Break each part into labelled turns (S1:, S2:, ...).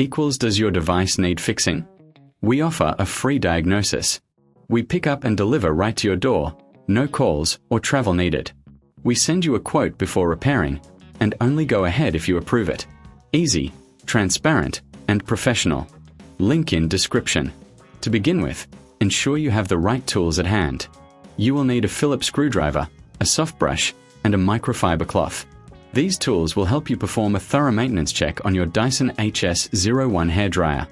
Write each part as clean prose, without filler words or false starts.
S1: equals does your device need fixing? We offer a free diagnosis. We pick up and deliver right to your door, no calls or travel needed. We send you a quote before repairing, and only go ahead if you approve it. Easy, transparent, and professional. Link in description. To begin with, ensure you have the right tools at hand. You will need a Phillips screwdriver, a soft brush, and a microfiber cloth. These tools will help you perform a thorough maintenance check on your Dyson HS01 hairdryer.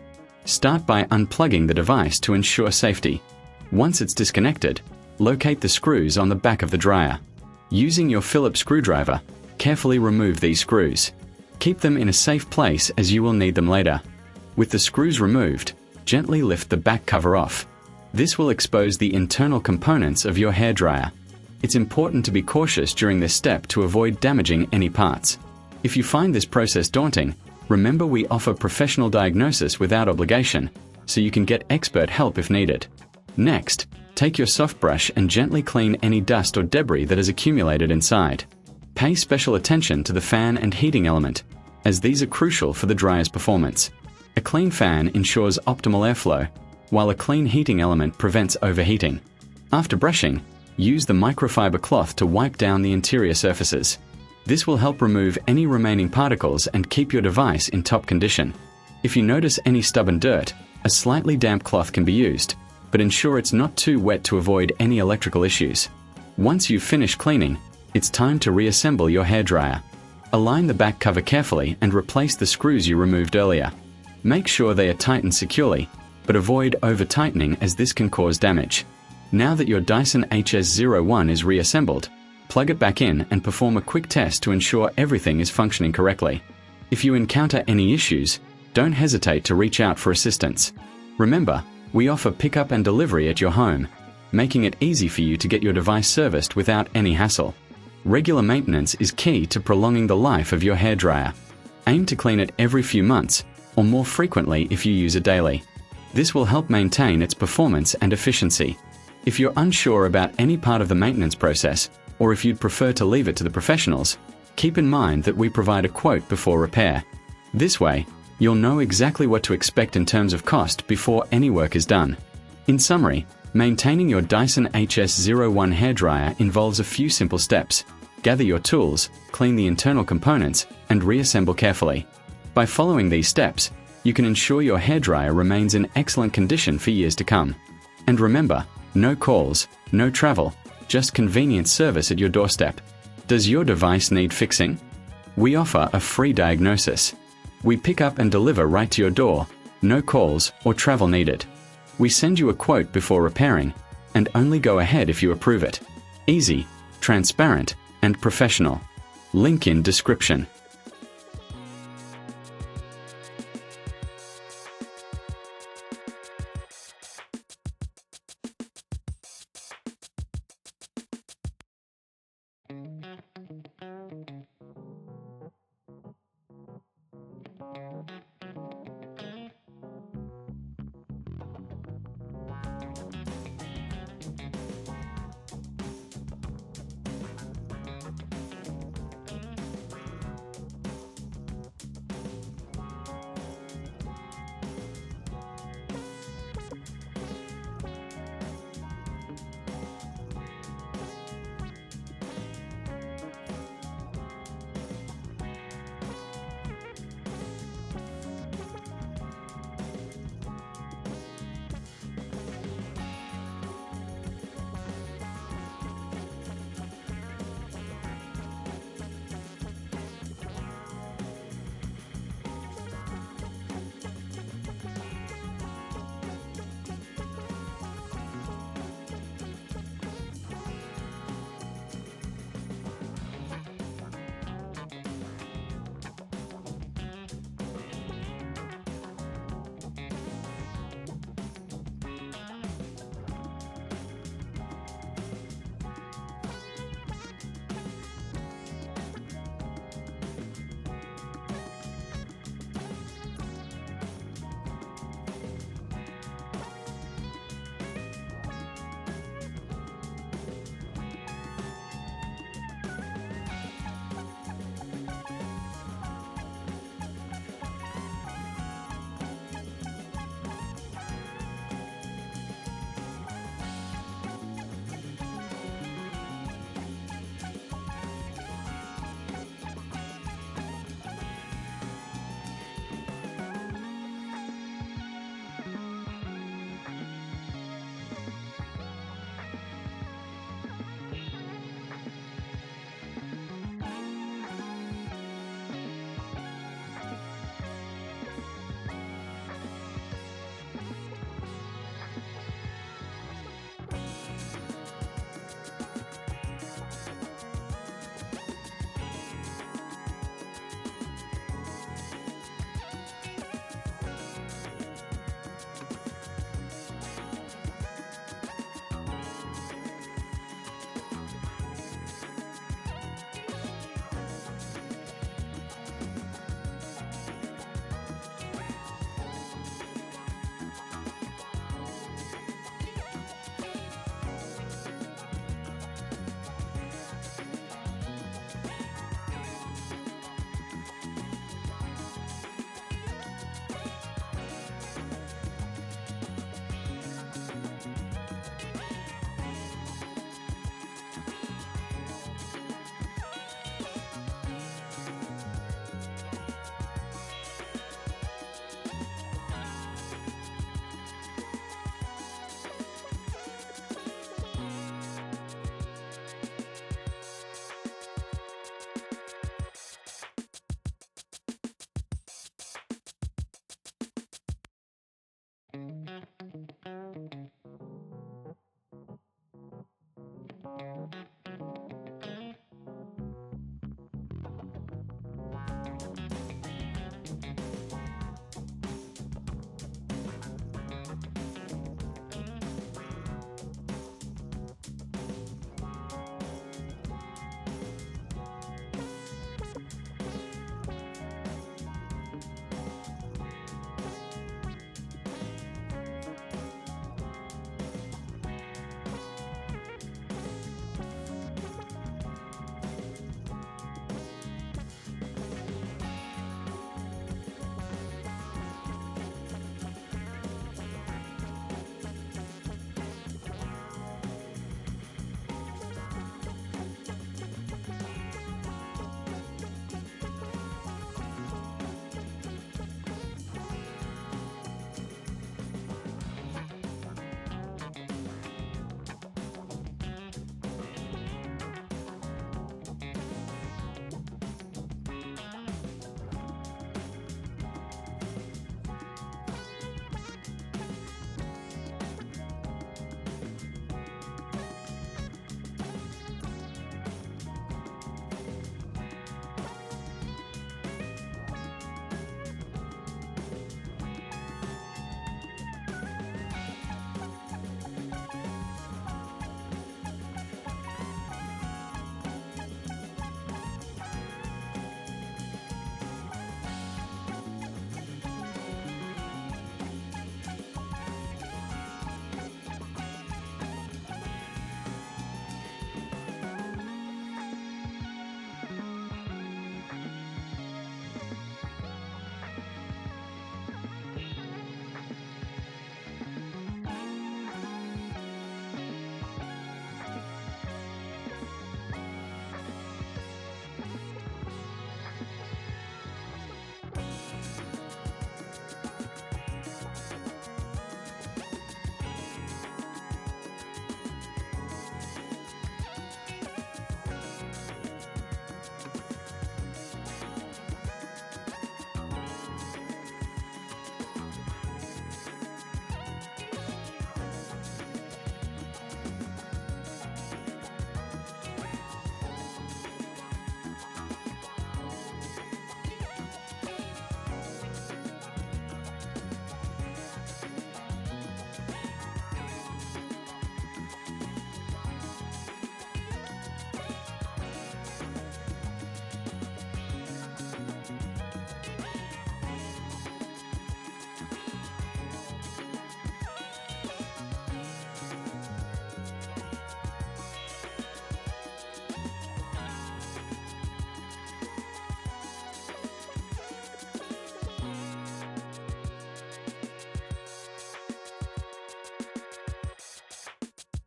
S1: Start by unplugging the device to ensure safety. Once it's disconnected, locate the screws on the back of the dryer. Using your Phillips screwdriver, carefully remove these screws. Keep them in a safe place as you will need them later. With the screws removed, gently lift the back cover off. This will expose the internal components of your hairdryer. It's important to be cautious during this step to avoid damaging any parts. If you find this process daunting, remember we offer professional diagnosis without obligation, so you can get expert help if needed. Next, take your soft brush and gently clean any dust or debris that has accumulated inside. Pay special attention to the fan and heating element, as these are crucial for the dryer's performance. A clean fan ensures optimal airflow, while a clean heating element prevents overheating. After brushing, use the microfiber cloth to wipe down the interior surfaces. This will help remove any remaining particles and keep your device in top condition. If you notice any stubborn dirt, a slightly damp cloth can be used, but ensure it's not too wet to avoid any electrical issues. Once you've finished cleaning, it's time to reassemble your hairdryer. Align the back cover carefully and replace the screws you removed earlier. Make sure they are tightened securely, but avoid over-tightening as this can cause damage. Now that your Dyson HS01 is reassembled, plug it back in and perform a quick test to ensure everything is functioning correctly. If you encounter any issues, don't hesitate to reach out for assistance. Remember, we offer pickup and delivery at your home, making it easy for you to get your device serviced without any hassle. Regular maintenance is key to prolonging the life of your hairdryer. Aim to clean it every few months, or more frequently if you use it daily. This will help maintain its performance and efficiency. If you're unsure about any part of the maintenance process, or if you'd prefer to leave it to the professionals, keep in mind that we provide a quote before repair. This way, you'll know exactly what to expect in terms of cost before any work is done. In summary, maintaining your Dyson HS01 hairdryer involves a few simple steps. Gather your tools, clean the internal components, and reassemble carefully. By following these steps, you can ensure your hairdryer remains in excellent condition for years to come. And remember, no calls, no travel, just convenient service at your doorstep. Does your device need fixing? We offer a free diagnosis. We pick up and deliver right to your door, no calls or travel needed. We send you a quote before repairing, and only go ahead if you approve it. Easy, transparent, and professional. Link in description.